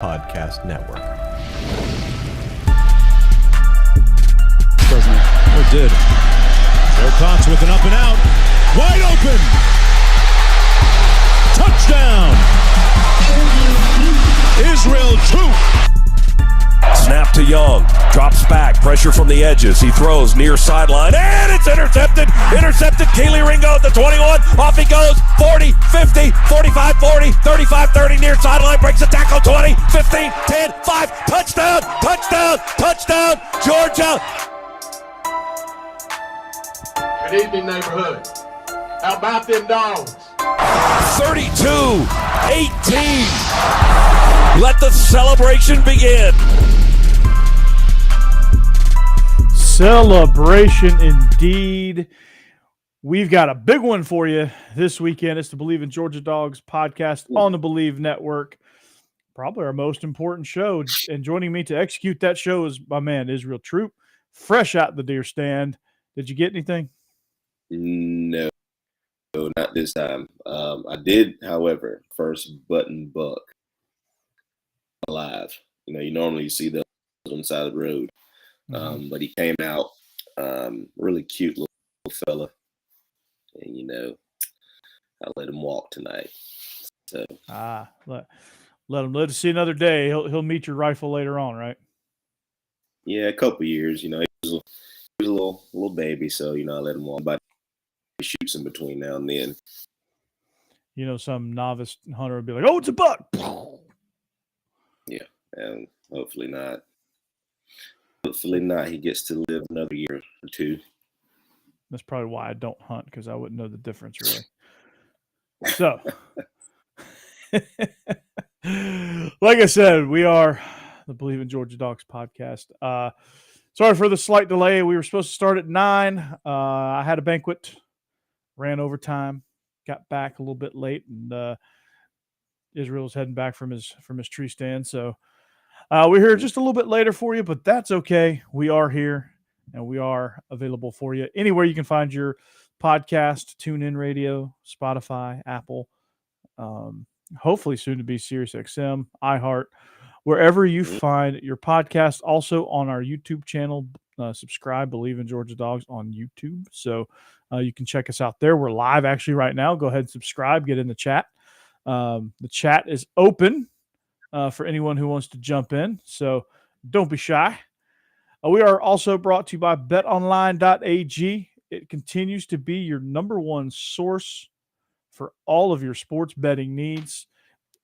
Podcast Network. It did. Joe Cox with an up and out. Wide open. Touchdown. Israel 2. Snap to Young. Drops back. Pressure from the edges. He throws near sideline. And it's intercepted. Keely Ringo at the 21. Off he goes. 40, 50, 45, 40, 35, 30. Near sideline. Breaks the tackle. 20, 15, 10, 5. Touchdown. Georgia. Good evening, neighborhood. How about them Dawgs? 32, 18. Let the celebration begin. Celebration indeed. We've got a big one for you this weekend. It's the Bleav in Georgia Dawgs podcast on the Bleav Network. Probably our most important show. And joining me to execute that show is my man, Israel Troop, fresh out the deer stand. Did you get anything? No, not this time. I did, however, first button buck alive. You normally see those on the side of the road. But he came out, really cute little fella. And, I let him walk tonight. So let him live to see another day. He'll meet your rifle later on, right? Yeah, a couple years. He was a little baby, so I let him walk. But he shoots in between now and then. Some novice hunter would be like, "Oh, it's a buck." Yeah, and hopefully not. Hopefully not. He gets to live another year or two. That's probably why I don't hunt, because I wouldn't know the difference really. So, like I said, we are the Bleav in Georgia Dawgs podcast. Sorry for the slight delay. We were supposed to start at 9. I had a banquet, ran overtime, got back a little bit late, and Israel's heading back from his tree stand. So we're here just a little bit later for you, but that's okay. We are here, and we are available for you anywhere you can find your podcast, TuneIn Radio, Spotify, Apple, hopefully soon to be SiriusXM, iHeart, wherever you find your podcast. Also on our YouTube channel, subscribe, Bleav in Georgia Dawgs on YouTube. So you can check us out there. We're live actually right now. Go ahead and subscribe, get in the chat. The chat is open for anyone who wants to jump in. So don't be shy. We are also brought to you by betonline.ag. It continues to be your number one source for all of your sports betting needs.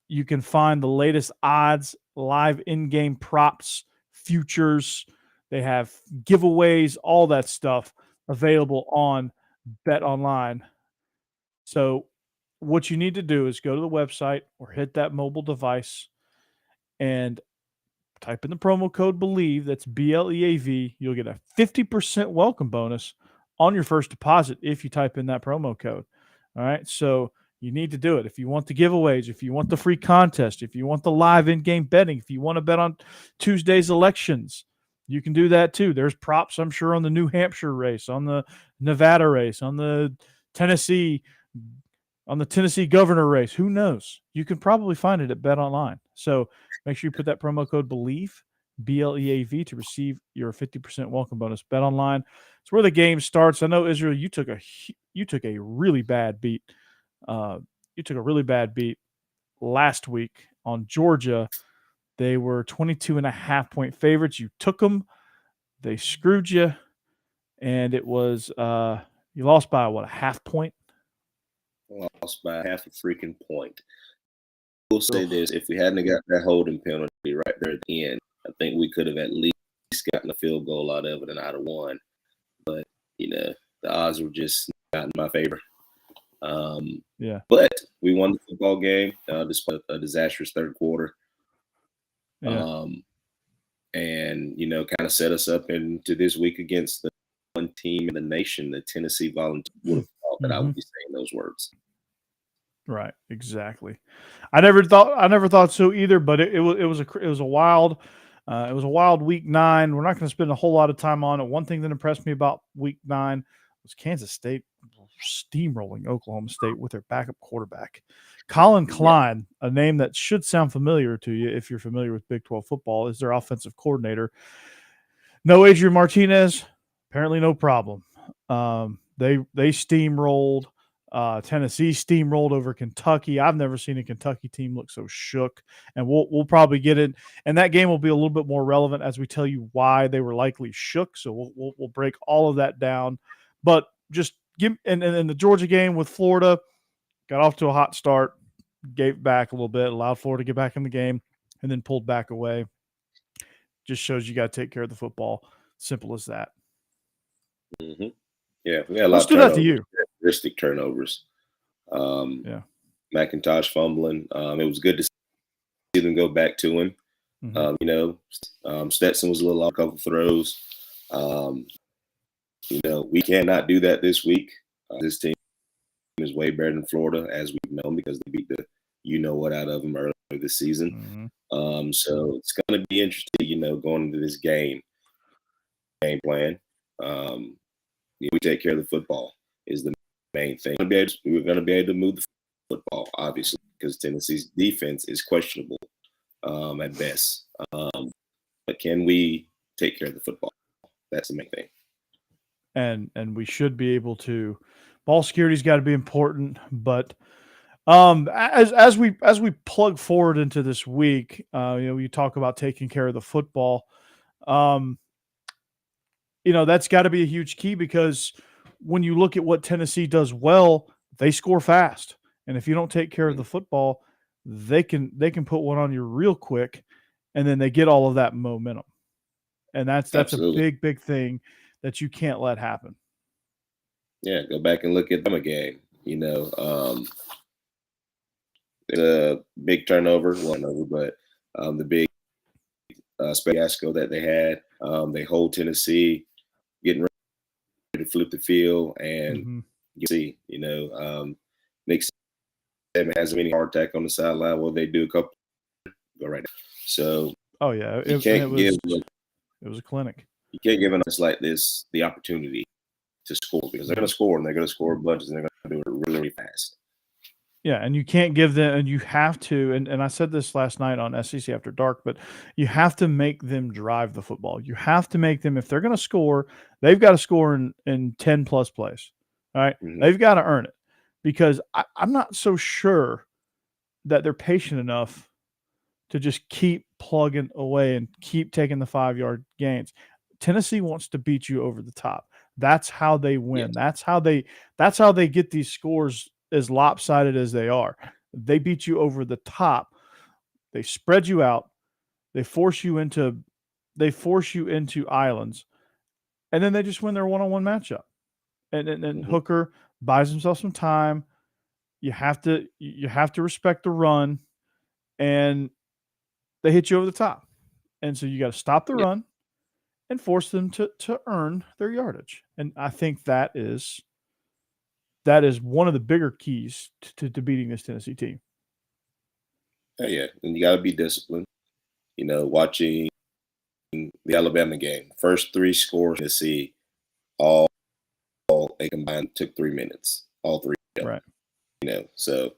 You can find the latest odds, live in-game props, futures. They have giveaways, all that stuff available on BetOnline. So what you need to do is go to the website or hit that mobile device and type in the promo code Bleav, that's BLEAV. You'll get a 50% welcome bonus on your first deposit if you type in that promo code. All right, so you need to do it. If you want the giveaways, if you want the free contest, if you want the live in-game betting, if you want to bet on Tuesday's elections, you can do that too. There's props, I'm sure, on the New Hampshire race, on the Nevada race, on the Tennessee governor race. Who knows? You can probably find it at BetOnline. So make sure you put that promo code Bleav, BLEAV, to receive your 50% welcome bonus. BetOnline. It's where the game starts. I know, Israel, you took a really bad beat. You took a really bad beat last week on Georgia. They were 22.5-point favorites. You took them. They screwed you. And it was, you lost by a half point? Lost by half a freaking point. We'll say this: if we hadn't got that holding penalty right there at the end, I think we could have at least gotten a field goal out of it and I'd have won. But the odds were just not in my favor. Yeah. But we won the football game despite a disastrous third quarter. Yeah. And kind of set us up into this week against the one team in the nation, the Tennessee Volunteers. Would have thought that I would be saying those words. Right, exactly. I never thought so either, but it was a wild week 9. We're not going to spend a whole lot of time on it. One thing that impressed me about week 9 was Kansas State steamrolling Oklahoma State with their backup quarterback. Colin Klein, a name that should sound familiar to you if you're familiar with Big 12 football, is their offensive coordinator. No Adrian Martinez, apparently no problem. They steamrolled. Tennessee steamrolled over Kentucky. I've never seen a Kentucky team look so shook, and we'll probably get it. And that game will be a little bit more relevant as we tell you why they were likely shook. So we'll break all of that down. But just give and the Georgia game with Florida got off to a hot start, gave back a little bit, allowed Florida to get back in the game, and then pulled back away. Just shows you got to take care of the football. Simple as that. Mm-hmm. Yeah, we got a lot Let's of do that to you. Characteristic turnovers. McIntosh fumbling. It was good to see them go back to him. Mm-hmm. Stetson was a little off a couple throws. We cannot do that this week. This team is way better than Florida, as we've known, because they beat the you-know-what out of them earlier this season. Mm-hmm. So it's going to be interesting, going into this game plan. We take care of the football is the main thing. We're going to be able to move the football, obviously, because Tennessee's defense is questionable at best. But can we take care of the football? That's the main thing. And we should be able to. Ball security's got to be important, but as we plug forward into this week, you talk about taking care of the football. That's got to be a huge key, because when you look at what Tennessee does well, they score fast, and if you don't take care of the football, they can put one on you real quick, and then they get all of that momentum, and that's Absolutely. a big thing that you can't let happen. Yeah, go back and look at them again. The big turnover, but the big fiasco that they had. They hold Tennessee, getting ready to flip the field, and you see, Nick Saban has a mini heart attack on the sideline. Well, they do a couple go right now. So, it was a clinic. You can't give an us like this the opportunity to score, because they're going to score, and they're going to score bunches, and they're going to do it really, really fast. Yeah, and you can't give them, and you have to, and I said this last night on SEC After Dark, but you have to make them drive the football. You have to make them, if they're going to score, they've got to score in 10-plus plays. All right? Mm-hmm. They've got to earn it, because I'm not so sure that they're patient enough to just keep plugging away and keep taking the 5-yard gains. Tennessee wants to beat you over the top. That's how they win. Yes. That's how they get these scores as lopsided as they are. They beat you over the top. They spread you out. They force you into islands, and then they just win their one-on-one matchup. And Hooker buys himself some time. You have to respect the run, and they hit you over the top. And so you got to stop the run and force them to earn their yardage. And I think that is one of the bigger keys to beating this Tennessee team. Yeah, and you got to be disciplined. Watching the Alabama game, first 3 scores to see all they combined took 3 minutes, all 3. Right. So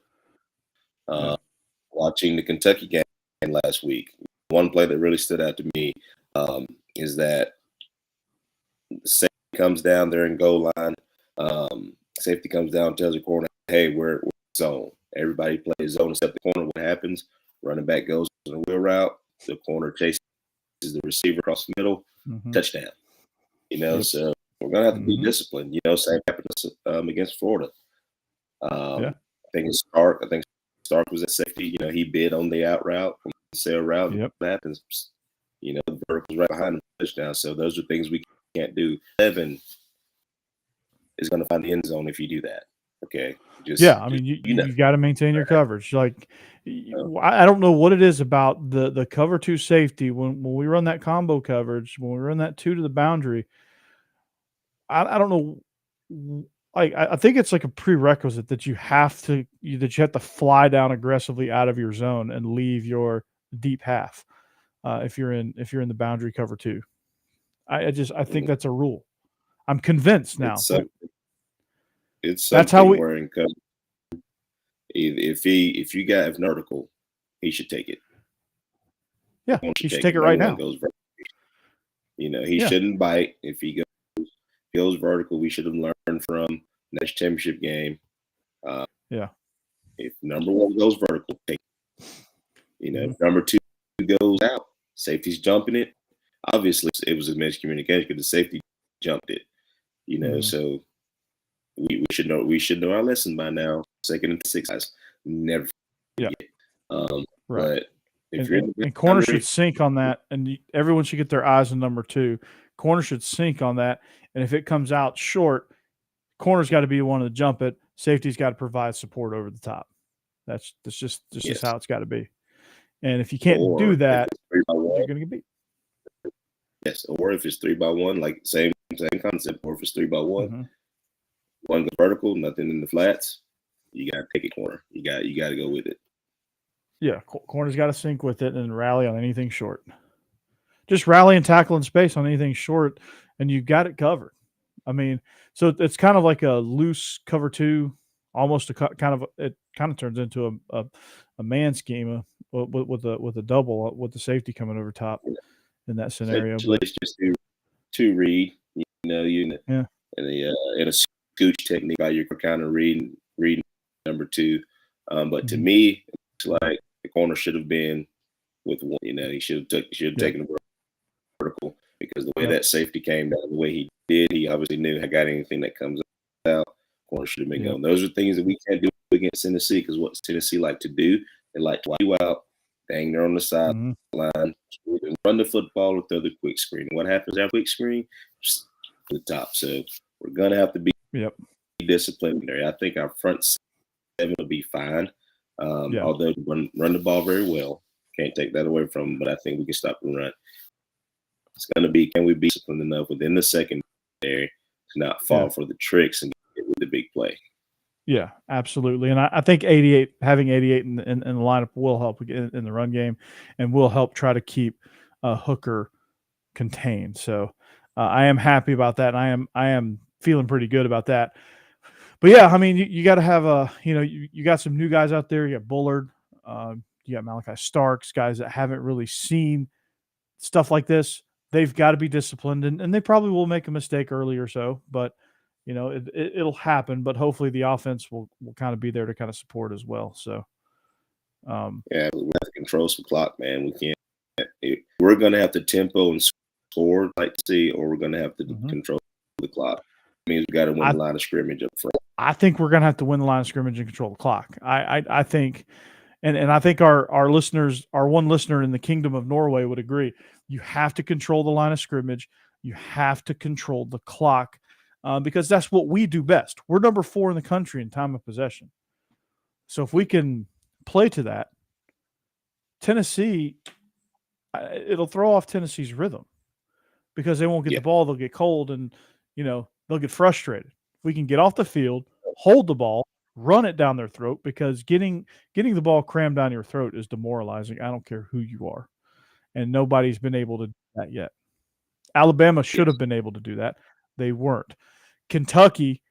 watching the Kentucky game last week, one play that really stood out to me is that safety comes down there in goal line. Safety comes down, tells the corner, hey, we're zone. Everybody plays zone except the corner. What happens? Running back goes on a wheel route. The corner chases the receiver across the middle. Touchdown. So we're going to have to be disciplined. Same happened against Florida. I think Stark was at safety. He bid on the out route, on the sail route. Yep. What happens? The vertical's right behind the touchdown. So those are things we can't do. 7 is going to find the end zone if you do that. Okay. You got to maintain your coverage. Like, I don't know what it is about the cover 2 safety when we run that combo coverage, when we run that 2 to the boundary. I don't know. I think it's like a prerequisite that you have to fly down aggressively out of your zone and leave your deep half if you're in the boundary cover 2. I think that's a rule. I'm convinced now. It's that's how we're in cover. If you got vertical, he should take it. Yeah, he should take it right now. He shouldn't bite. If he goes vertical, we should have learned from next championship game. If number one goes vertical, take it. If number two goes out, safety's jumping it. Obviously, it was a miscommunication because the safety jumped it. So we should know. We should know our lesson by now. 2nd and 6 guys, never. Yeah. Right. But and corner should sync on that, and everyone should get their eyes on number 2. Corner should sync on that, and if it comes out short, corner's got to be the one to jump it. Safety's got to provide support over the top. That's just how it's got to be. And if you can't do that, you're going to get beat. Yes, or if it's 3-by-1, like same concept. Or if it's 3-by-1, one go vertical, nothing in the flats. You got to pick a corner. You got to go with it. Yeah, corner's got to sync with it and rally on anything short. Just rally and tackle in space on anything short, and you've got it covered. I mean, so it's kind of like a loose cover 2, almost it kind of turns into a man scheme with a double with the safety coming over top in that scenario. It's just two read, in a scooch technique by you're kind of reading number 2. But to me, it's like the corner should have been with one. He should have taken the vertical because the way that safety came down, the way he did, he obviously knew I got anything that comes out. Corner should have been going. Those are things that we can't do against Tennessee because what Tennessee like to do, they like to wipe you out. Dang, they're on the sideline. Run the football or throw the quick screen. What happens after quick screen? Just to the top. So we're gonna have to be disciplined there. I think our front 7 will be fine. Although run the ball very well. Can't take that away from them, but I think we can stop the run. It's gonna be, can we be disciplined enough within the secondary to not fall for the tricks and get with the big play? Yeah, absolutely. And I think having 88 in the lineup will help in the run game and will help try to keep Hooker contained. So I am happy about that. And I am feeling pretty good about that. But yeah, I mean, you got to have you got some new guys out there. You got Bullard, you got Malachi Starks, guys that haven't really seen stuff like this. They've got to be disciplined, and they probably will make a mistake early or so, but it'll happen. But hopefully the offense will kind of be there to kind of support as well. So, we have to control some clock, man. We can't. We're going to have to tempo and score, like to see, or we're going to have to control the clock. It means we got to win the line of scrimmage up front. I think we're going to have to win the line of scrimmage and control the clock. I think, and I think our listeners, our one listener in the Kingdom of Norway would agree. You have to control the line of scrimmage. You have to control the clock because that's what we do best. We're number 4 in the country in time of possession. So if we can play to that, Tennessee, it'll throw off Tennessee's rhythm because they won't get the ball. They'll get cold and, they'll get frustrated. If we can get off the field, hold the ball, run it down their throat, because getting the ball crammed down your throat is demoralizing. I don't care who you are. And nobody's been able to do that yet. Alabama should have been able to do that. They weren't. Kentucky,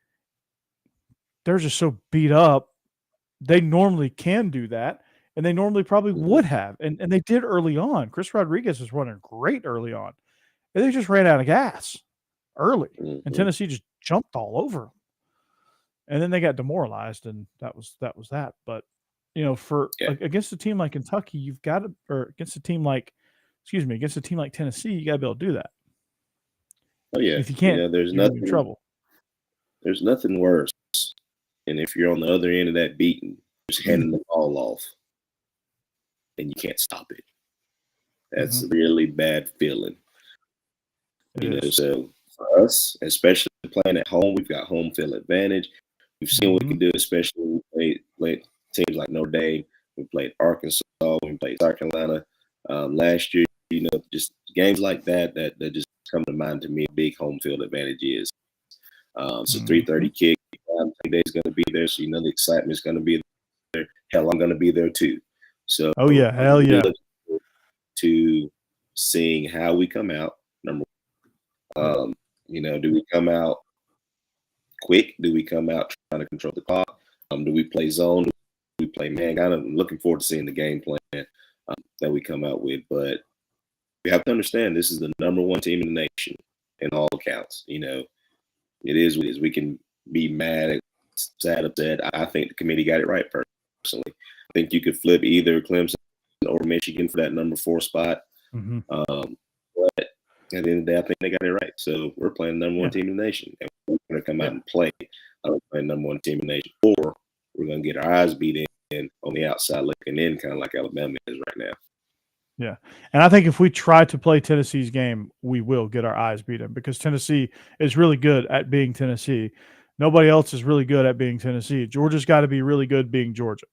they're just so beat up. They normally can do that, and they normally probably would have. And they did early on. Chris Rodriguez was running great early on. And they just ran out of gas early. And Tennessee just jumped all over them. And then they got demoralized, and that was that. But, against a team like Kentucky, you've got to – or against a team like Tennessee, you got to be able to do that. Oh, yeah. If you can't, there's you're nothing in trouble. There's nothing worse. And if you're on the other end of that beating, just handing the ball off and you can't stop it. That's a really bad feeling. So for us, especially playing at home, we've got home field advantage. We've seen what we can do, especially when we played teams like Notre Dame. We played Arkansas. We played South Carolina last year. Just games like that just come to mind to me. Big home field advantage is. So 3:30 kick. Day's going to be there, so the excitement's going to be there. Hell, I'm going to be there too. So hell yeah. To seeing how we come out. Number one, do we come out quick? Do we come out trying to control the clock? Do we play zone? Do we play. Man, kind of looking forward to seeing the game plan that we come out with. But we have to understand this is the number one team in the nation in all accounts. You know, it is what it is. We can be mad, sad, upset. I think the committee got it right personally. I think you could flip either Clemson or Michigan for that number 4 spot. Mm-hmm. But at the end of the day, I think they got it right. So we're playing the number one team in the nation. And we're going to come out and play number one team in the nation. Or we're going to get our eyes beat in on the outside looking in, kind of like Alabama is right now. Yeah. And I think if we try to play Tennessee's game, we will get our eyes beat in because Tennessee is really good at being Tennessee. Nobody else is really good at being Tennessee. Georgia's got to be really good being Georgia.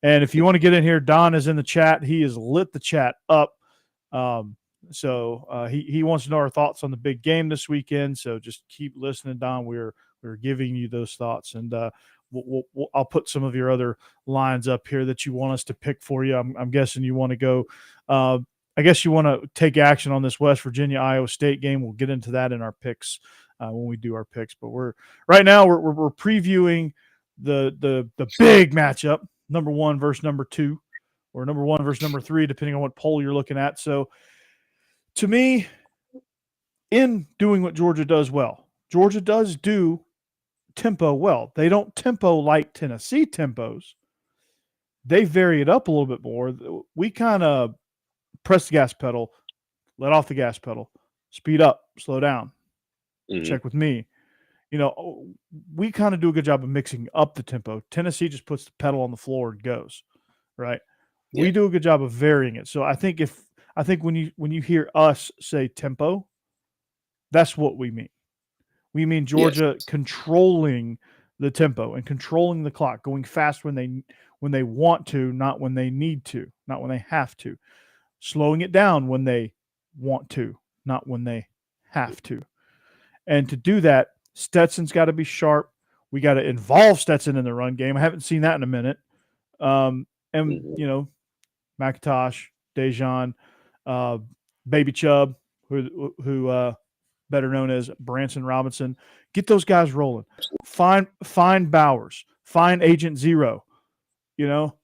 And if you want to get in here, Don is in the chat. He has lit the chat up. So he wants to know our thoughts on the big game this weekend. So just keep listening, Don. We're giving you those thoughts. And I'll put some of your other lines up here that you want us to pick for you. I'm guessing you want to go. I guess you want to take action on this West Virginia Iowa State game. We'll get into that in our picks when we do our picks. But we're previewing the big matchup, number 1 versus number 2, or number 1 versus number 3, depending on what poll you're looking at. So, to me, in doing what Georgia does well, Georgia does do tempo well. They don't tempo like Tennessee tempos. They vary it up a little bit more. We kind of press the gas pedal, let off the gas pedal, speed up, slow down, check with me. You know, we kind of do a good job of mixing up the tempo. Tennessee just puts the pedal on the floor and goes, right? Yeah. We do a good job of varying it. So I think when you hear us say tempo, that's what we mean. We mean Georgia controlling the tempo and controlling the clock, going fast when they want to, not when they need to, not when they have to. Slowing it down when they want to, not when they have to. And to do that, Stetson's got to be sharp. We got to involve Stetson in the run game. I haven't seen that in a minute. You know, McIntosh, Dejan, Baby Chubb, who better known as Branson Robinson, get those guys rolling. Find Bowers, find Agent Zero. You know,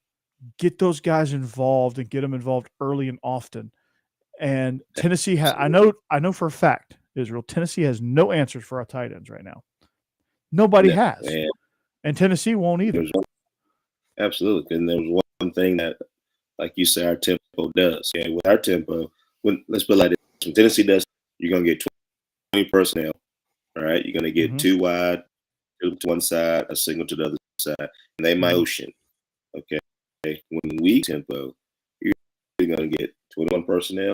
get those guys involved and get them involved early and often. And Tennessee has, I know for a fact, Israel, Tennessee has no answers for our tight ends right now. Nobody has. Man. And Tennessee won't either. Absolutely. And there's one thing that, like you say, our tempo does. Okay? With our tempo, let's put it like this. When Tennessee does, you're going to get 20 personnel. All right? You're going to get 2 wide, 2 to one side, a single to the other side. And they motion. Okay? When we tempo, you're going to get 21 personnel.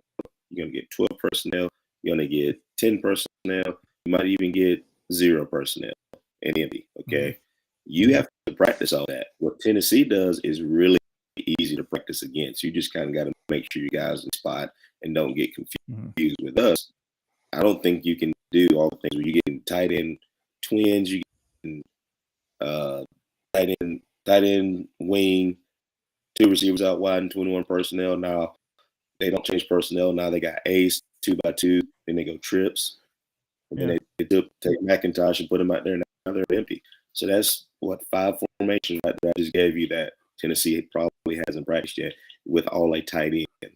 You're going to get 12 personnel. You're going to get 10 personnel. You might even get 0 personnel and empty. Okay? You have to practice all that. What Tennessee does is really easy to practice against. You just kind of got to make sure you guys in spot and don't get confused with us. I don't think you can do all the things where you get tight end twins, you get tight end wing, 2 receivers out wide and 21 personnel. Now they don't change personnel. Now they got ace 2x2, then they go trips. And then they take McIntosh and put them out there, and now they're empty. So that's 5 formations right there I just gave you that Tennessee probably hasn't practiced yet with all a tight end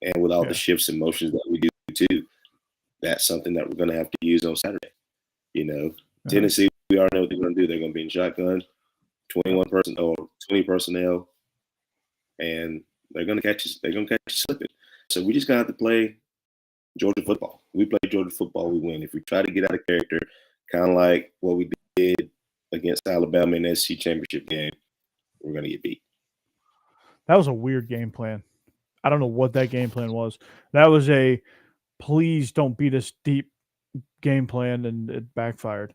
and with all the shifts and motions that we do too. That's something that we're going to have to use on Saturday. You know, Tennessee, we already know what they're going to do. They're going to be in shotgun, 20 personnel, and they're going to catch us. They're going to catch us slipping. So we just got to have to play Georgia football. We play Georgia football, we win. If we try to get out of character, kind of like what we did against Alabama in the SEC championship game, we're going to get beat. That was a weird game plan. I don't know what that game plan was. That was a please don't beat us deep game plan, and it backfired.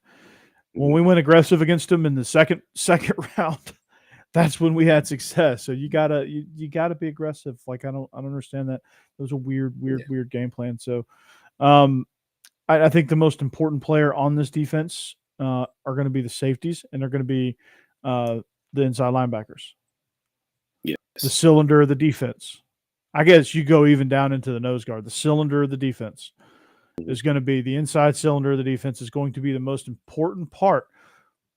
When we went aggressive against them in the second round, that's when we had success. So you gotta be aggressive. Like I don't understand that. It was a weird game plan. So I think the most important player on this defense are going to be the safeties, and they're going to be the inside linebackers. Yes. The cylinder of the defense. I guess you go even down into the nose guard. The cylinder of the defense is going to be the inside cylinder of the defense is going to be the most important part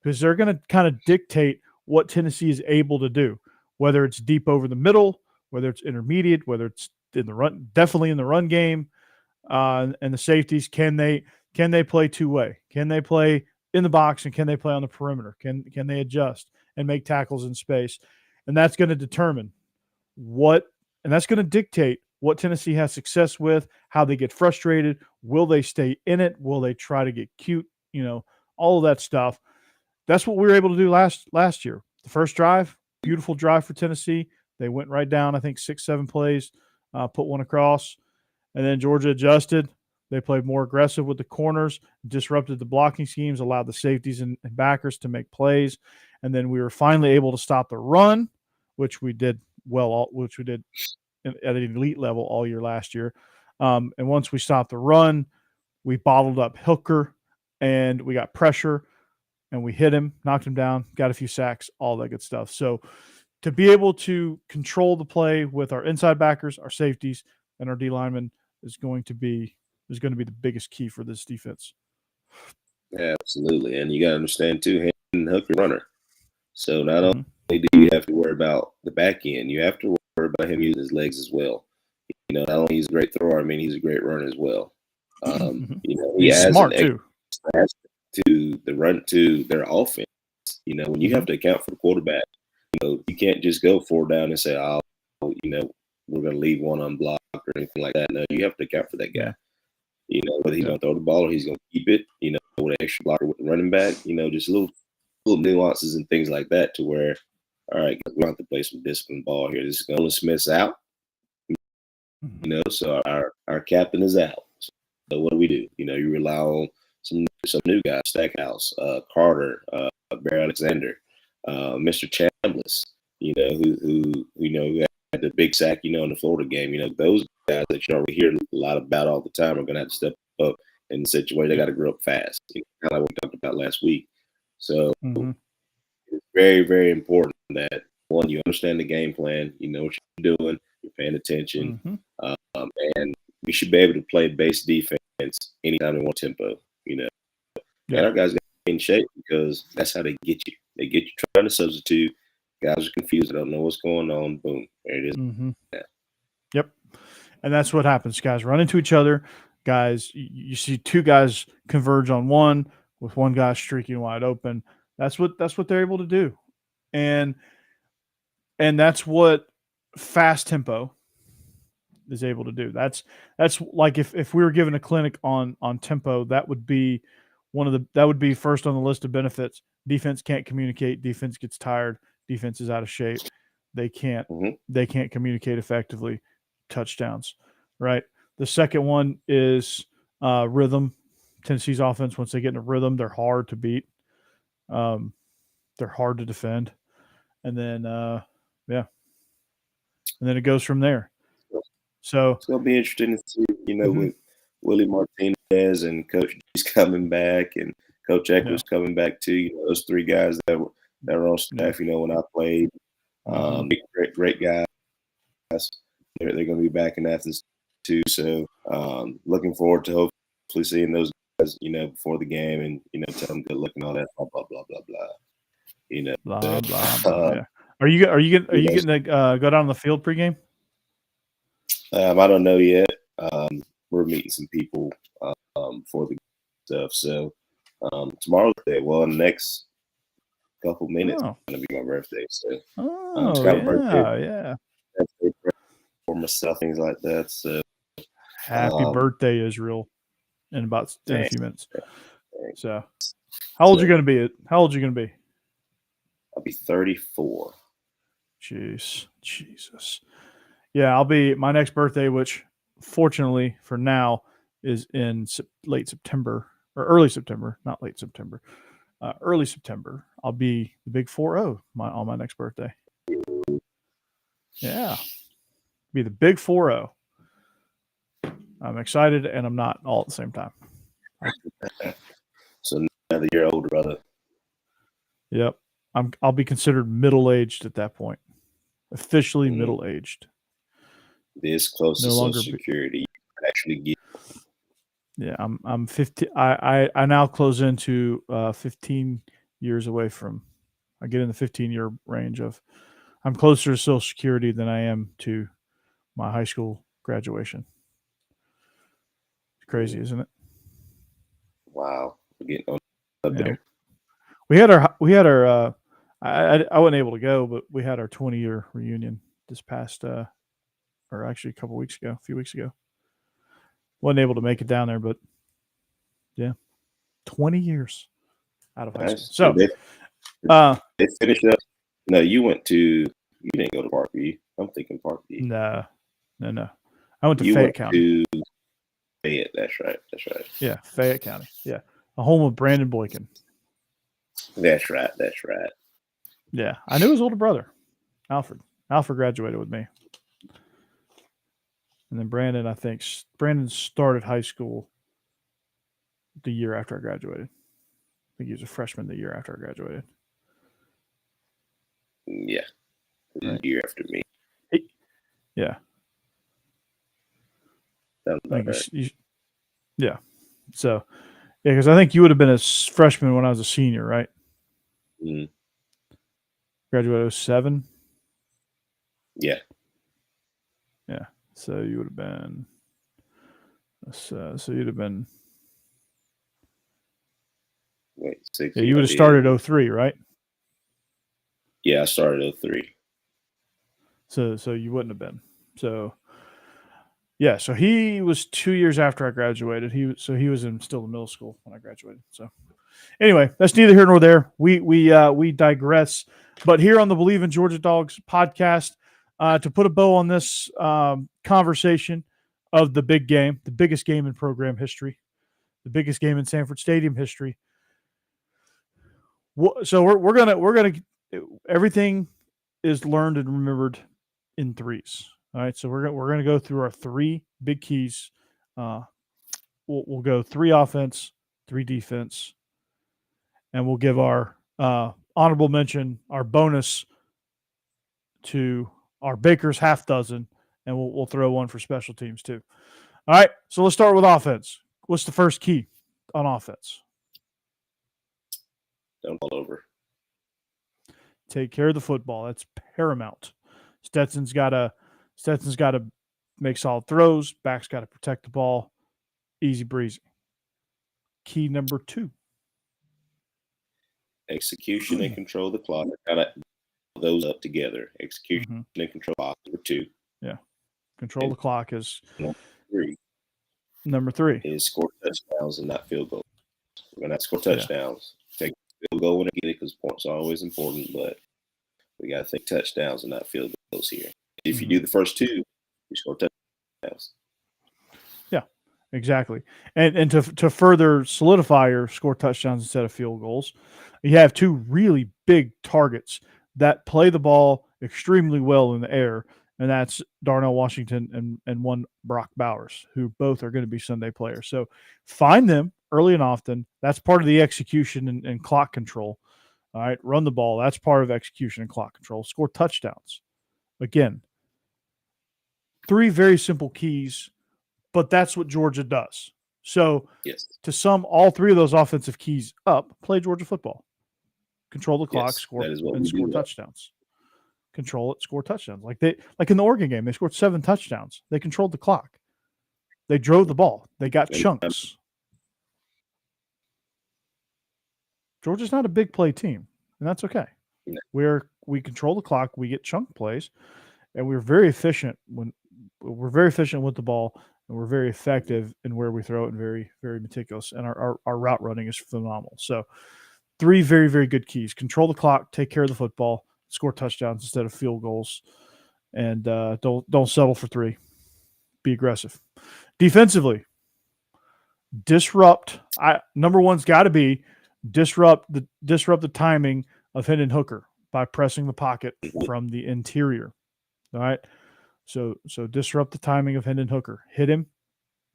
because they're going to kind of dictate what Tennessee is able to do. whether it's deep over the middle, whether it's intermediate, whether it's in the run, definitely in the run game, and the safeties. Can they play two-way? Can they play in the box, and can they play on the perimeter? Can they adjust and make tackles in space? And that's going to determine and that's going to dictate what Tennessee has success with, how they get frustrated. Will they stay in it? Will they try to get cute? All of that stuff. That's what we were able to do last year. The first drive, beautiful drive for Tennessee. They went right down, I think, 6-7 plays, put one across, and then Georgia adjusted. They played more aggressive with the corners, disrupted the blocking schemes, allowed the safeties and backers to make plays, and then we were finally able to stop the run, which we did at an elite level all year last year. And once we stopped the run, we bottled up Hooker, and we got pressure, and we hit him, knocked him down, got a few sacks, all that good stuff. So to be able to control the play with our inside backers, our safeties, and our D linemen is going to be the biggest key for this defense. Yeah, absolutely. And you got to understand, too, Hendon Hooker runner. So not only do you have to worry about the back end, you have to worry about him using his legs as well. Not only he's a great thrower, he's a great runner as well. He he's has smart, too. To the run to their offense. When you have to account for the quarterback, you can't just go 4 down and say, we're going to leave one unblocked or anything like that. No, you have to account for that guy. Whether he's going to throw the ball or he's going to keep it, with an extra blocker with the running back, just little nuances and things like that to where, all right, we have to play some disciplined ball here. This is Nolan Smith's out, so our captain is out. So what do? You rely on some new guys, Stackhouse, Carter, Bear Alexander, Mr. Chambliss, who had the big sack, in the Florida game. Those guys that you already hear a lot about all the time are going to have to step up in the situation. They got to grow up fast, kind of like we talked about last week. So it's very, very important that, one, you understand the game plan, you know what you're doing, you're paying attention, and we should be able to play base defense anytime they want tempo, And our guys got to get in shape because that's how they get you. They get you trying to substitute. Guys are confused. They don't know what's going on. Boom. There it is. Yeah. Yep. And that's what happens. Guys run into each other. Guys, you see 2 guys converge on one with one guy streaking wide open. That's what they're able to do. And that's what fast tempo is able to do. That's like if we were given a clinic on tempo, that would be first on the list of benefits. Defense can't communicate. Defense gets tired. Defense is out of shape. They can't communicate effectively. Touchdowns, right? The second one is rhythm. Tennessee's offense, once they get in a rhythm, they're hard to beat. They're hard to defend. And then, and then it goes from there. So it's going to be interesting to see, with Willie Martinez and Coach G's coming back and Coach Eckler's coming back too. Those 3 guys that were on staff, when I played. Great guys. They're going to be back in Athens too. So looking forward to hopefully seeing those guys, before the game and, tell them good luck and all that, blah, blah, blah, blah, blah. Blah, blah, blah. Yeah. Are you getting to go down on the field pregame? I don't know yet. We're meeting some people for the stuff. So tomorrow's the day. Well, in the next couple minutes, it's going to be my birthday. So it's got a birthday. Yeah. For myself, things like that. So happy birthday, Israel! In a few minutes. So, how old are you going to be? I'll be 34. Jeez, Jesus. Yeah, I'll be my next birthday, which fortunately for now is in late September or early September, not late September. Early September. I'll be the big 4-0 on my next birthday. Yeah. Be the big 4-0. I'm excited and I'm not all at the same time. So now that you're older, brother. Yep. I'll be considered middle-aged at that point. Officially middle-aged. This close to Social Security, you can actually get. Yeah, I'm 50. I now close into 15 years away from. I get in the 15-year range of I'm closer to Social Security than I am to my high school graduation. It's crazy, isn't it? Wow. We're getting on up Yeah. there. We had our I wasn't able to go, but we had our 20-year reunion this past or actually a few weeks ago. Wasn't able to make it down there, but yeah, 20 years out of high school. Nice. So they finished up. No, you didn't go to Parkview. I'm thinking Parkview. no. I went to You Fayette went County. to Fayette. That's right. Yeah, Fayette County. Yeah, the home of Brandon Boykin. That's right. Yeah, I knew his older brother, Alfred. Alfred graduated with me. And then Brandon started high school the year after I graduated. I think he was a freshman the year after I graduated. Yeah. Right. A year after me. Yeah. Yeah. So, yeah, because I think you would have been a freshman when I was a senior, right? Mm. Graduated 07? Yeah. Yeah. So you would have been. So you'd have been. Wait, 6. Yeah, you would have started 03, right? Yeah, I started 03. So you wouldn't have been. So yeah, so he was 2 years after I graduated. He was still in middle school when I graduated. So anyway, that's neither here nor there. We digress. But here on the Bleav in Georgia Dawgs podcast, to put a bow on this conversation of the big game, the biggest game in program history, the biggest game in Sanford Stadium history. So we're gonna everything is learned and remembered in threes. All right, so we're gonna go through our 3 big keys. We'll go 3 offense, 3 defense, and we'll give our honorable mention, our bonus to our Baker's half dozen, and we'll throw one for special teams too. All right, so let's start with offense. What's the first key on offense? Don't fall over. Take care of the football. That's paramount. Stetson's got to make solid throws. Back's got to protect the ball. Easy breezy. Key number 2. Execution and control the clock. Got those up together. Execution and control clock number 2. Yeah. Control the clock is number 3 is score touchdowns and not field goals. We're gonna have to score touchdowns. Take field goal when I get it because points are always important, but we gotta think touchdowns and not field goals here. If you do the first 2, you score touchdowns. Yeah, exactly. And to further solidify your score touchdowns instead of field goals, you have 2 really big targets that play the ball extremely well in the air, and that's Darnell Washington and one Brock Bowers, who both are going to be Sunday players. So find them early and often. That's part of the execution and clock control. All right, run the ball. That's part of execution and clock control. Score touchdowns. Again, 3 very simple keys, but that's what Georgia does. So to sum all 3 of those offensive keys up, play Georgia football. Control the clock, score touchdowns. Control it, score touchdowns. Like in the Oregon game, they scored 7 touchdowns. They controlled the clock. They drove the ball. They got chunks. Georgia's not a big play team, and that's okay. We control the clock, we get chunk plays, and we're very efficient with the ball, and we're very effective in where we throw it and very, very meticulous. And our route running is phenomenal. So 3 very, very good keys. Control the clock, take care of the football, score touchdowns instead of field goals, and don't settle for 3. Be aggressive. Defensively, disrupt. Number 1's got to be disrupt the timing of Hendon Hooker by pressing the pocket from the interior. All right. So disrupt the timing of Hendon Hooker. Hit him,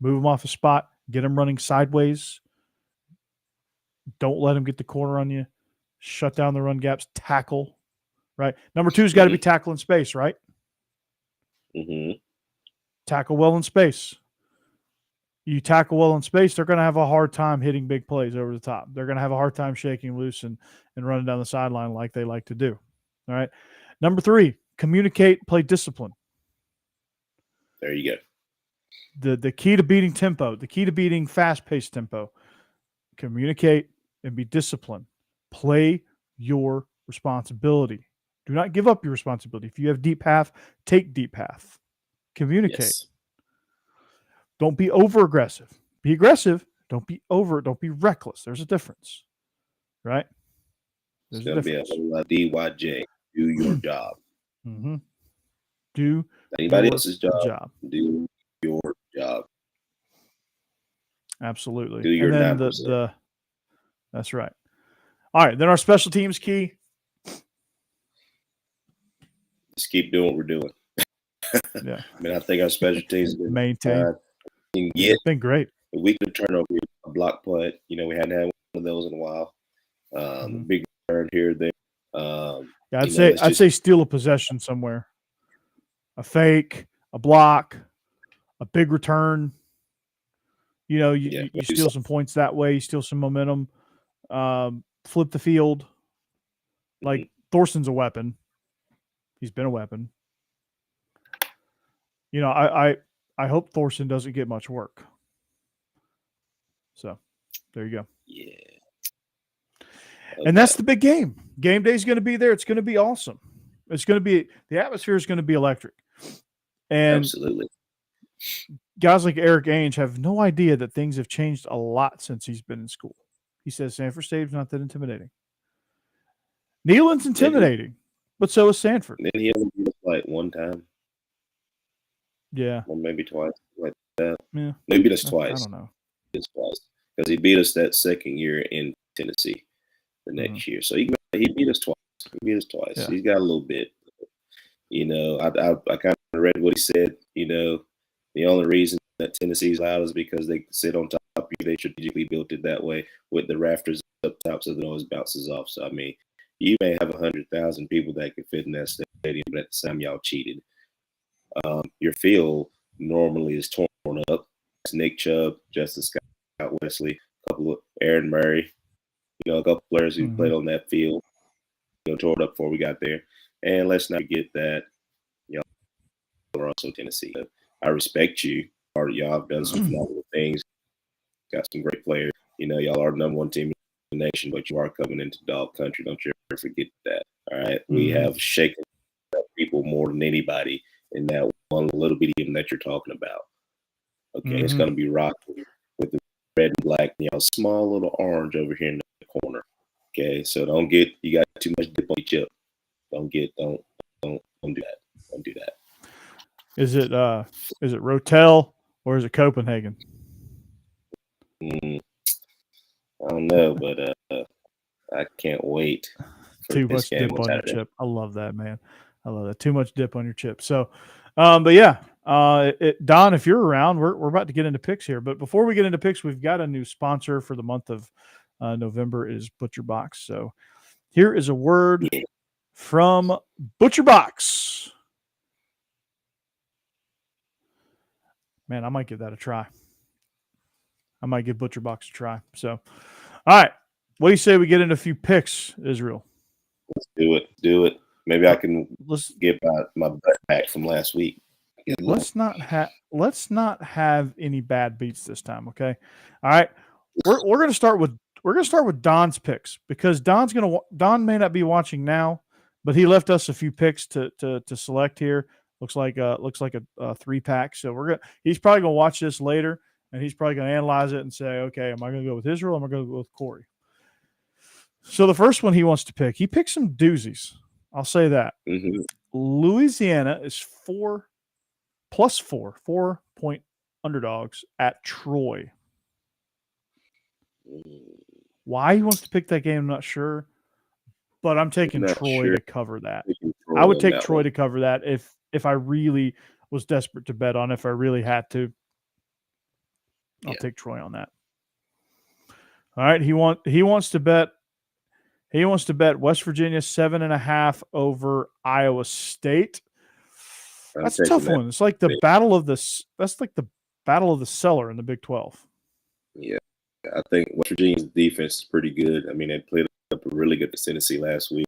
move him off a spot, get him running sideways. Don't let him get the corner on you. Shut down the run gaps. Tackle. Right. Number 2's got to be tackle in space, right? Tackle well in space. You tackle well in space, they're going to have a hard time hitting big plays over the top. They're going to have a hard time shaking loose and running down the sideline like they like to do. All right. Number 3, communicate, play discipline. There you go. The key to beating tempo, the key to beating fast-paced tempo, communicate and be disciplined. Play your responsibility. Do not give up your responsibility. If you have deep path, take deep path. Communicate. Yes. Don't be over-aggressive. Be aggressive. Don't be reckless. There's a difference, right? There's going to be a whole lot of DYJ. Do your job. Mm-hmm. Do anybody else's job. Do your job. Absolutely. Do your and then 9%. That's right. All right. Then our special teams key. Just keep doing what we're doing. Yeah. I mean, I think our special teams have been maintain. It's been great. A weekly turnover, a block punt. You know, we hadn't had one of those in a while. Big return here, there. I'd say steal a possession somewhere. A fake, a block, a big return. You know, you steal some points that way. You steal some momentum. Flip the field. Like Thorson's a weapon. He's been a weapon. You know, I hope Thorson doesn't get much work. So, there you go. Yeah. And that's the big game. Game day is going to be there. It's going to be awesome. It's going to be the atmosphere is going to be electric. And absolutely, guys like Eric Ainge have no idea that things have changed a lot since he's been in school. He says Sanford State's not that intimidating. Neyland's intimidating, but so is Sanford. Then he only beat us like one time. Yeah, or maybe twice, like that. Yeah, maybe beat us twice. I don't know. Twice because he beat us that second year in Tennessee. The next year, so he beat us twice. Yeah. He's got a little bit. You know, I kind of read what he said. You know, the only reason that Tennessee's loud is because they sit on top of you. They strategically built it that way with the rafters up top, so that it always bounces off. So I mean, you may have 100,000 people that could fit in that stadium, but at the time y'all cheated. Your field normally is torn up. It's Nick Chubb, Justin Scott Wesley, a couple of Aaron Murray. You know, a couple players who played on that field, you know, tore it up before we got there. And let's not forget that, you know, we're also Tennessee. I respect you. Y'all have done some phenomenal things. Got some great players. You know, y'all are the number one team in the nation, but you are coming into dog country. Don't you ever forget that. All right. We have shaken up people more than anybody in that one little bitty team that you're talking about. Okay. It's going to be rocking with the red and black, you know, small little orange over here in the corner. Okay, so you got too much dip on your chip. Don't do that. Don't do that. Is it Rotel or is it Copenhagen? I don't know, but I can't wait. Too much dip on your chip. I love that, man. I love that. Too much dip on your chip. So, but yeah, Don, if you're around, we're about to get into picks here. But before we get into picks, we've got a new sponsor for the month of November is ButcherBox. So here is a word from ButcherBox. Man, I might give that a try. I might give ButcherBox a try. So, all right. What do you say we get into a few picks, Israel? Let's do it. Maybe I can get my butt back from last week. Let's not have any bad beats this time, okay? All right. We're gonna start with Don's picks because Don may not be watching now, but he left us a few picks to select here. Looks like a 3-pack. So he's probably gonna watch this later and he's probably gonna analyze it and say, okay, am I gonna go with Israel? Or am I gonna go with Corey? So the first one he wants to pick, he picked some doozies. I'll say that. Louisiana is 4+ 4-point underdogs at Troy. Why he wants to pick that game, I'm not sure. But I'm taking Troy to cover that. I would take Troy to cover that if I really was desperate to bet on, if I really had to. I'll take Troy on that. All right. He wants to bet West Virginia 7.5 over Iowa State. That's a tough one. It's like the battle of the cellar in the Big 12. Yeah. I think West Virginia's defense is pretty good. I mean, they played up really good to Tennessee last week.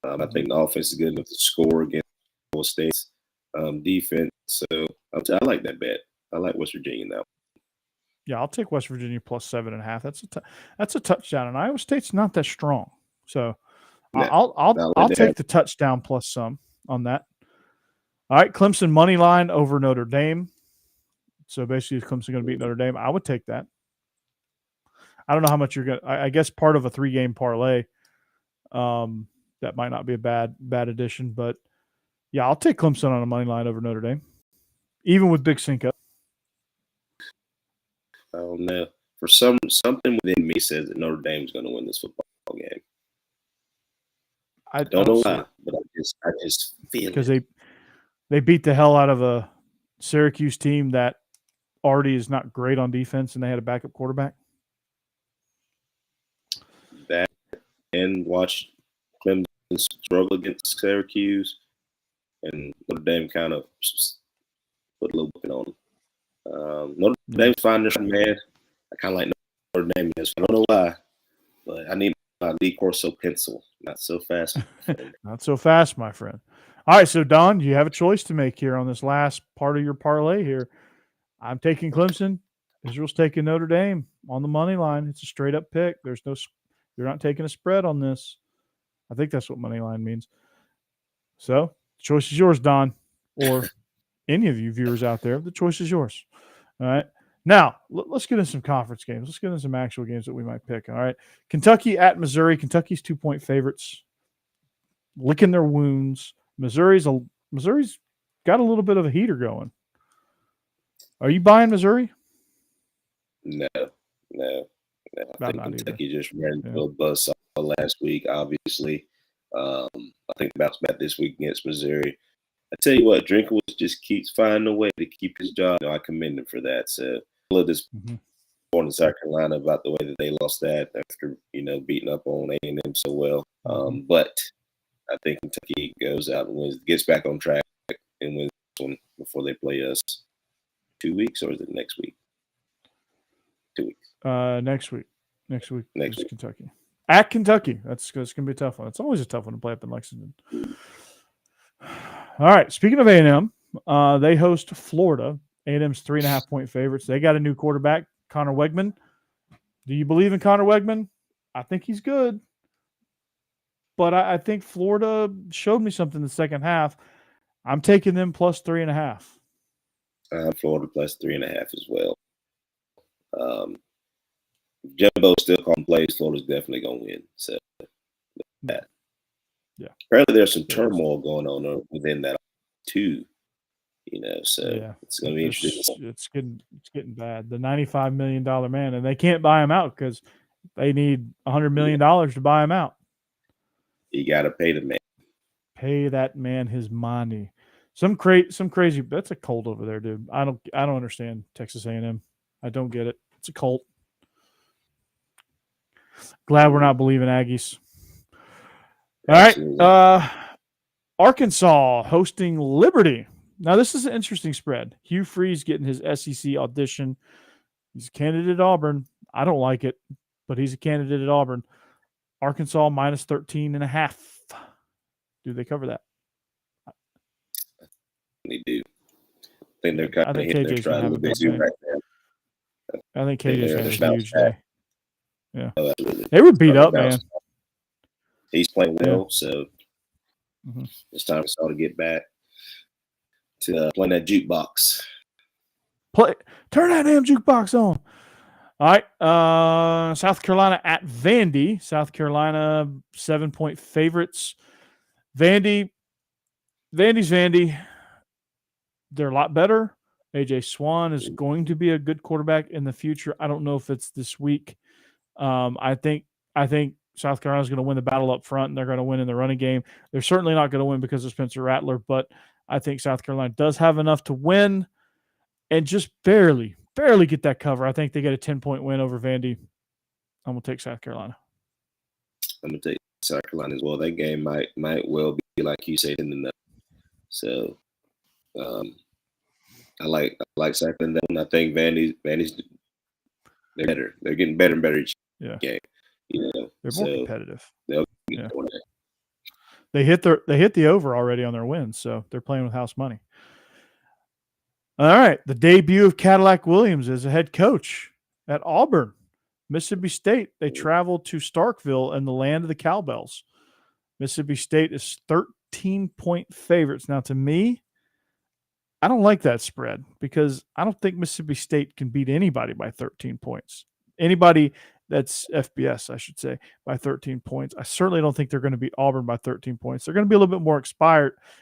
I think the offense is good enough to score against Iowa State's defense. So I like that bet. I like West Virginia now. Yeah, I'll take West Virginia plus 7.5. That's a touchdown, and Iowa State's not that strong. So I'll take the touchdown plus some on that. All right, Clemson money line over Notre Dame. So basically, is Clemson going to beat Notre Dame? I would take that. I don't know how much you're going to – I guess part of a 3-game parlay. That might not be a bad addition. But, yeah, I'll take Clemson on a money line over Notre Dame, even with Big Cinco. I don't know. For something within me says that Notre Dame's going to win this football game. I don't know why, but I just feel because it. They beat the hell out of a Syracuse team that already is not great on defense, and they had a backup quarterback. That and watch Clemson struggle against Syracuse, and Notre Dame kind of put a little bit on them. Notre Dame's fine, man. I kind of like Notre Dame. I don't know why, but I need my Lee Corso pencil. Not so fast. Not so fast, my friend. All right, so Don, you have a choice to make here on this last part of your parlay here. I'm taking Clemson. Israel's taking Notre Dame on the money line. It's a straight up pick. You're not taking a spread on this. I think that's what money line means. So the choice is yours, Don, or any of you viewers out there. The choice is yours. All right. Now, let's get into some conference games. Let's get into some actual games that we might pick. All right. Kentucky at Missouri. Kentucky's 2-point favorites. Licking their wounds. Missouri's got a little bit of a heater going. Are you buying Missouri? No. I think Kentucky just ran into a buzzsaw last week, obviously. I think bounce back this week against Missouri. I tell you what, Drinkwitz just keeps finding a way to keep his job. I commend him for that. So a little disappointed in South Carolina about the way that they lost that after, beating up on A&M so well. But I think Kentucky goes out and wins, gets back on track and wins this one before they play us 2 weeks, or is it next week? 2 weeks. Next week. Next week. Kentucky. At Kentucky. That's going to be a tough one. It's always a tough one to play up in Lexington. All right. Speaking of A&M, they host Florida. A&M's 3.5-point favorites. They got a new quarterback, Connor Wegman. Do you Bleav in Connor Wegman? I think he's good. But I think Florida showed me something in the second half. I'm taking them plus 3.5. Florida plus 3.5 as well. Jimbo still calling plays. Florida's definitely going to win. So that. Yeah. Apparently, there's some turmoil going on within that too. So it's going to be interesting. It's getting bad. The $95 million man, and they can't buy him out because they need $100 million to buy him out. You got to pay the man. Pay that man his money. Some crazy. That's a cult over there, dude. I don't understand Texas A&M. I don't get it. It's a cult. Glad we're not Bleav in Aggies. All right. Arkansas hosting Liberty. Now, this is an interesting spread. Hugh Freeze getting his SEC audition. He's a candidate at Auburn. I don't like it, but he's a candidate at Auburn. Arkansas minus 13.5. Do they cover that? They do. I think they're kind of hitting their stride a little bit right now. I think KJ's going to have a huge day. Yeah. They were beat up, man. He's playing well, so it's time for Saul to get back to playing that jukebox. Turn that damn jukebox on. All right. South Carolina at Vandy. South Carolina 7-point favorites. Vandy's Vandy. They're a lot better. AJ Swan is going to be a good quarterback in the future. I don't know if it's this week. I think South Carolina's going to win the battle up front, and they're going to win in the running game. They're certainly not going to win because of Spencer Rattler, but I think South Carolina does have enough to win and just barely get that cover. I think they get a 10-point win over Vandy. I'm going to take South Carolina. I'm going to take South Carolina as well. That game might well be, like you said, in the nut. So I like South Carolina. I think Vandy's they're better. They're getting better and better each game. They're more competitive. They'll They They hit the over already on their wins, so they're playing with house money. All right, the debut of Cadillac Williams as a head coach at Auburn, Mississippi State. They traveled to Starkville and the land of the cowbells. Mississippi State is 13-point favorites. Now, to me, I don't like that spread because I don't think Mississippi State can beat anybody by 13 points. Anybody that's FBS, I should say, by 13 points. I certainly don't think they're going to beat Auburn by 13 points. They're going to be a little bit more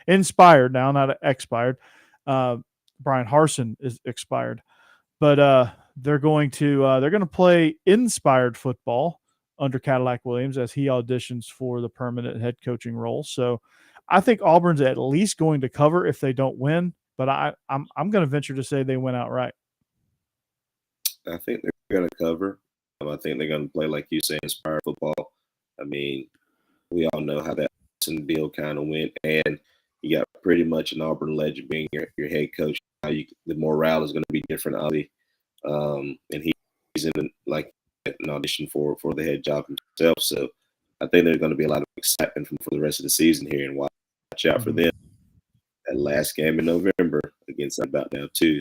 inspired now, not expired. Brian Harsin is expired, but they're going to play inspired football under Cadillac Williams as he auditions for the permanent head coaching role. So I think Auburn's at least going to cover if they don't win, but I'm going to venture to say they win outright. I think they're going to cover. I think they're going to play, like you say, inspired football. I mean, we all know how that deal kind of went, and you got pretty much an Auburn legend being your head coach. The morale is going to be different, obviously. And he's in an audition for the head job himself. So I think there's going to be a lot of excitement for the rest of the season here, and watch out for them. That last game in November against about now too,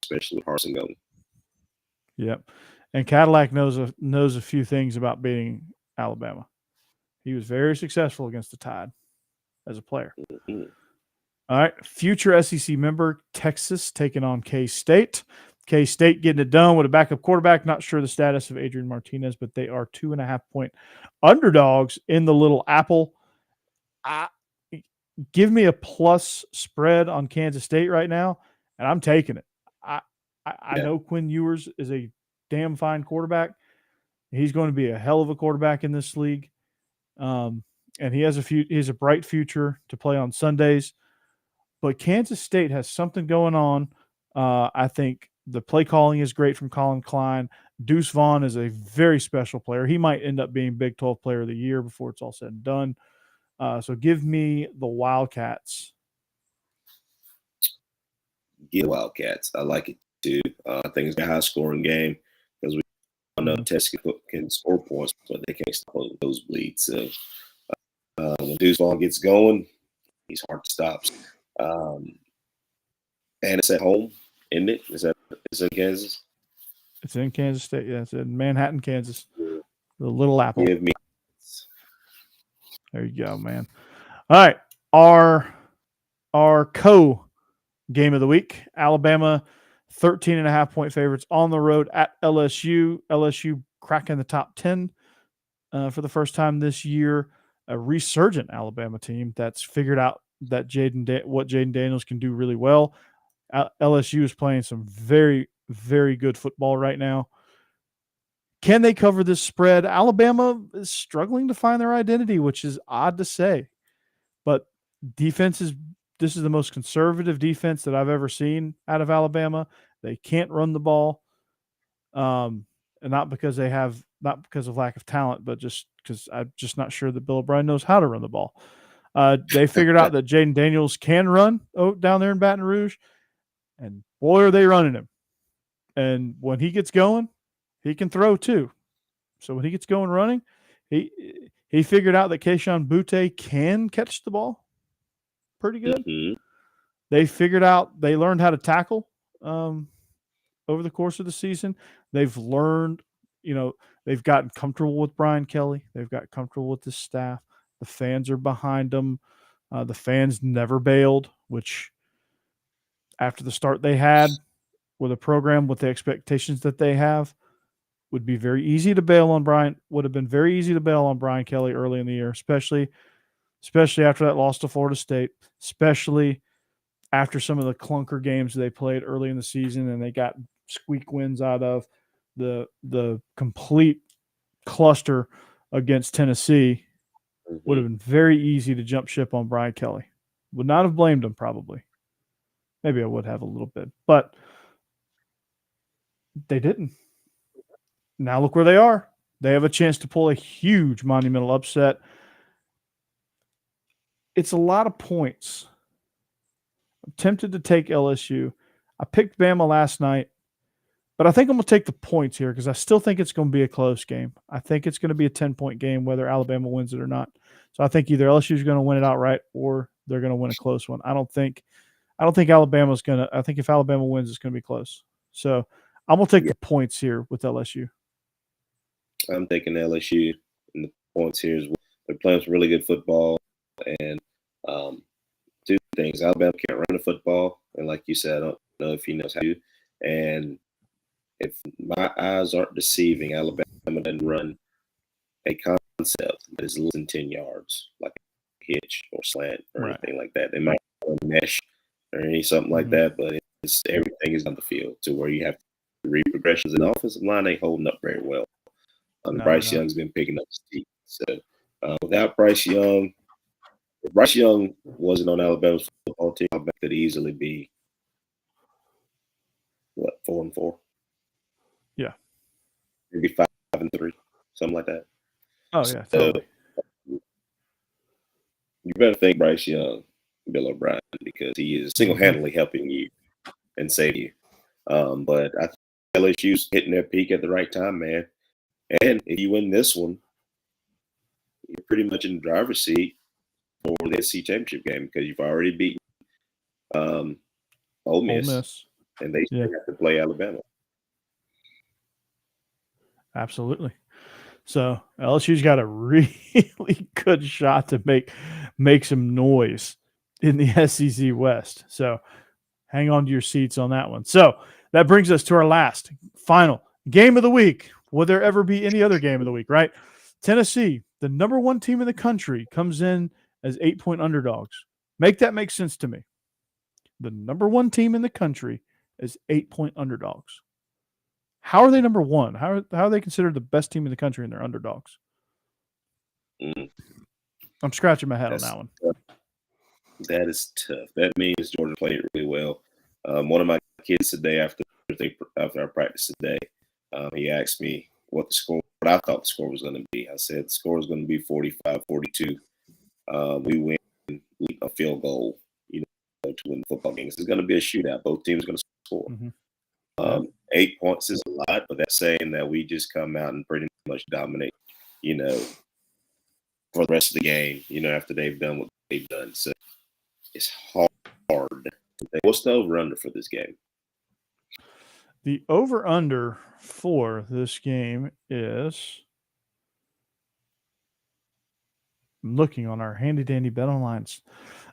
especially with Harsin going. Yep. And Cadillac knows a few things about beating Alabama. He was very successful against the Tide as a player. Mm-hmm. All right, future SEC member Texas taking on K-State. K-State getting it done with a backup quarterback. Not sure the status of Adrian Martinez, but they are 2.5-point underdogs in the Little Apple. Give me a plus spread on Kansas State right now, and I'm taking it. I know Quinn Ewers is a damn fine quarterback. He's going to be a hell of a quarterback in this league. And he has a bright future to play on Sundays. But Kansas State has something going on. I think the play calling is great from Colin Klein. Deuce Vaughn is a very special player. He might end up being Big 12 Player of the Year before it's all said and done. So give me the Wildcats. Get Wildcats. I like it too. I think it's a high-scoring game because we know Texas can score points, but they can't stop those bleeds. So when Deuce Vaughn gets going, he's hard to stop. And it's at home, isn't it? Is it Kansas? It's in Kansas State. Yeah, it's in Manhattan, Kansas. The Little Apple. Give me. There you go, man. All right, our game of the week: Alabama, 13.5-point favorites on the road at LSU. LSU cracking the top 10 for the first time this year. A resurgent Alabama team that's figured out that what Jaden Daniels can do really well. LSU is playing some very, very good football right now. Can they cover this spread? Alabama is struggling to find their identity, which is odd to say. But this is the most conservative defense that I've ever seen out of Alabama. They can't run the ball. And not because of lack of talent, but just because I'm just not sure that Bill O'Brien knows how to run the ball. They figured out that Jaden Daniels can run down there in Baton Rouge, and boy, are they running him. And when he gets going, he can throw too. So when he gets going running, he figured out that Keyshawn Butte can catch the ball pretty good. Mm-hmm. They learned how to tackle over the course of the season. They've learned, they've gotten comfortable with Brian Kelly. They've got comfortable with his staff. The fans are behind them. The fans never bailed, which after the start they had with a program with the expectations that they have, would have been very easy to bail on Brian Kelly early in the year, especially after that loss to Florida State, especially after some of the clunker games they played early in the season and they got squeak wins out of the complete cluster against Tennessee. Would have been very easy to jump ship on Brian Kelly. Would not have blamed him, probably. Maybe I would have a little bit, but they didn't. Now look where they are. They have a chance to pull a huge monumental upset. It's a lot of points. I'm tempted to take LSU. I picked Bama last night. But I think I'm going to take the points here because I still think it's going to be a close game. I think it's going to be a 10-point game whether Alabama wins it or not. So I think either LSU is going to win it outright or they're going to win a close one. I don't think Alabama's going to – I think if Alabama wins, it's going to be close. So I'm going to take the points here with LSU. I'm taking LSU and the points here as well. They're playing some really good football. And two things. Alabama can't run the football. And like you said, I don't know if he knows how to. And if my eyes aren't deceiving, Alabama doesn't run a concept that is less than 10 yards, like a hitch or slant or anything like that. They might run mesh or something like that, but everything is on the field to where you have to read progressions. And the offensive line ain't holding up very well. Bryce Young's been picking up steam. So without Bryce Young, if Bryce Young wasn't on Alabama's football team, Alabama could easily be 4-4. Yeah, maybe 5-3, something like that. Oh yeah, totally. You better thank Bryce Young, Bill O'Brien, because he is single-handedly helping you and saving you. But I think LSU's hitting their peak at the right time, man. And if you win this one, you're pretty much in the driver's seat for the SEC championship game because you've already beaten Ole Miss, and they still have to play Alabama. Absolutely. So LSU's got a really good shot to make some noise in the SEC West. So hang on to your seats on that one. So that brings us to our final game of the week. Will there ever be any other game of the week, right? Tennessee, the number one team in the country, comes in as 8-point underdogs. Make that make sense to me. The number one team in the country is 8-point underdogs. How are they number one? How are they considered the best team in the country and they're underdogs? I'm scratching my head on that one. Tough. That is tough. That means Georgia played really well. One of my kids today after our practice today, he asked me what I thought the score was going to be. I said the score is going to be 45-42. We win a field goal, to win the football game. This is going to be a shootout. Both teams are going to score. 8 points is a lot, but that's saying that we just come out and pretty much dominate, for the rest of the game, after they've done what they've done. So it's hard to think. What's the over-under for this game? The over-under for this game is, I'm looking on our handy-dandy bet online.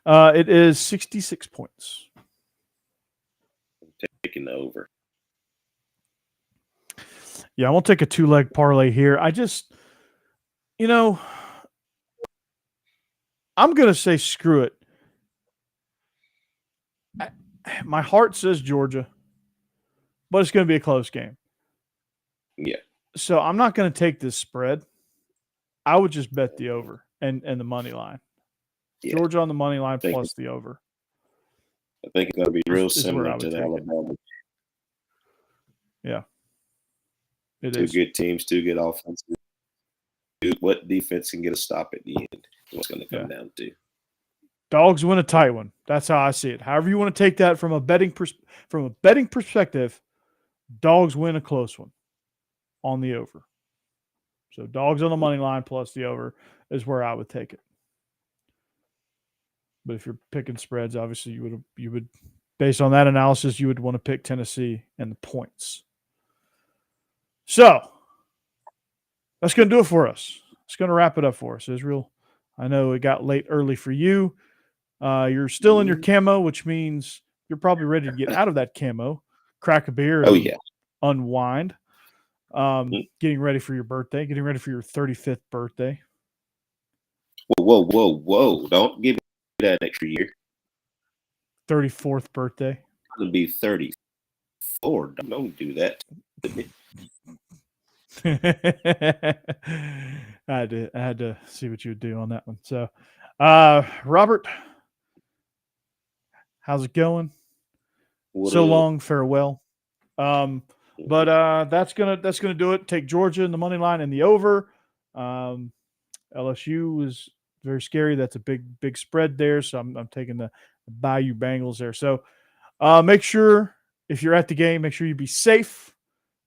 It is 66 points. I'm taking the over. Yeah, I won't take a two-leg parlay here. I just, I'm going to say screw it. My heart says Georgia, but it's going to be a close game. Yeah. So I'm not going to take this spread. I would just bet the over and the money line. Yeah. Georgia on the money line plus the over. I think it's going to be real similar to the Alabama. Yeah. Two good teams, two good offenses. What defense can get a stop at the end? What's going to come down to? Dawgs win a tight one. That's how I see it. However you want to take that from a betting perspective, Dawgs win a close one on the over. So Dawgs on the money line plus the over is where I would take it. But if you're picking spreads, obviously you would based on that analysis, you would want to pick Tennessee and the points. So that's going to do it for us. It's going to wrap it up for us, Israel. I know it got late early for you. You're still in your camo, which means you're probably ready to get out of that camo, crack a beer, and unwind. Getting ready for your birthday, getting ready for your 35th birthday. Whoa. Don't give me that extra year. 34th birthday. It's going to be 34. Don't do that to me. I had to see what you would do on that one. So, Robert, how's it going? So long, farewell. But that's gonna do it. Take Georgia in the money line and the over. LSU was very scary. That's a big spread there. So I'm taking the Bayou Bengals there. So make sure if you're at the game, make sure you be safe.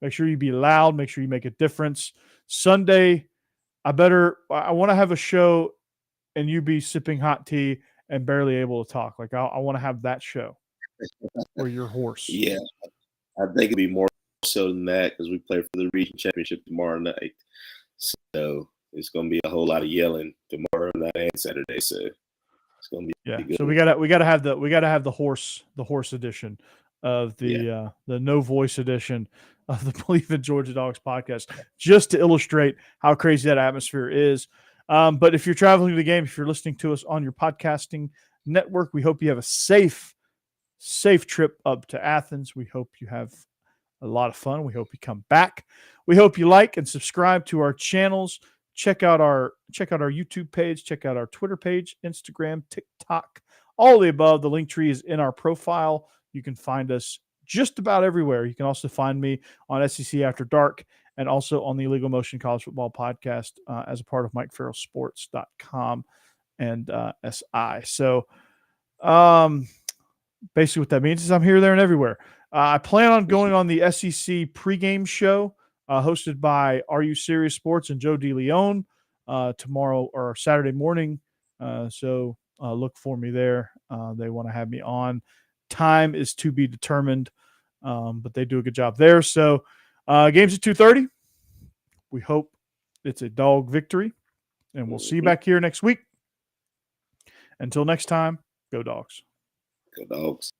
Make sure you be loud. Make sure you make a difference. Sunday, I want to have a show and you be sipping hot tea and barely able to talk. Like I want to have that show where you're hoarse. Yeah, I think it'd be more so than that because we play for the region championship tomorrow night. So it's going to be a whole lot of yelling tomorrow night and Saturday. So it's going to be good. So we gotta have the horse edition of the no voice edition of the Bleav in Georgia Dawgs podcast, just to illustrate how crazy that atmosphere is. But if you're traveling to the game, if you're listening to us on your podcasting network, we hope you have a safe trip up to Athens. We hope you have a lot of fun. We hope you come back. We hope you like and subscribe to our channels. Check out our YouTube page. Check out our Twitter page, Instagram, TikTok, all of the above. The link tree is in our profile. You can find us just about everywhere. You can also find me on SEC After Dark and also on the Illegal Motion College Football Podcast as a part of MikeFarrellSports.com and SI. So basically what that means is I'm here, there, and everywhere. I plan on going on the SEC pregame show hosted by Are You Serious Sports and Joe DeLeon tomorrow or Saturday morning. So look for me there. They want to have me on. Time is to be determined, but they do a good job there. So game's at 2:30. We hope it's a dog victory, and we'll see you back here next week. Until next time, go Dogs. Go Dogs.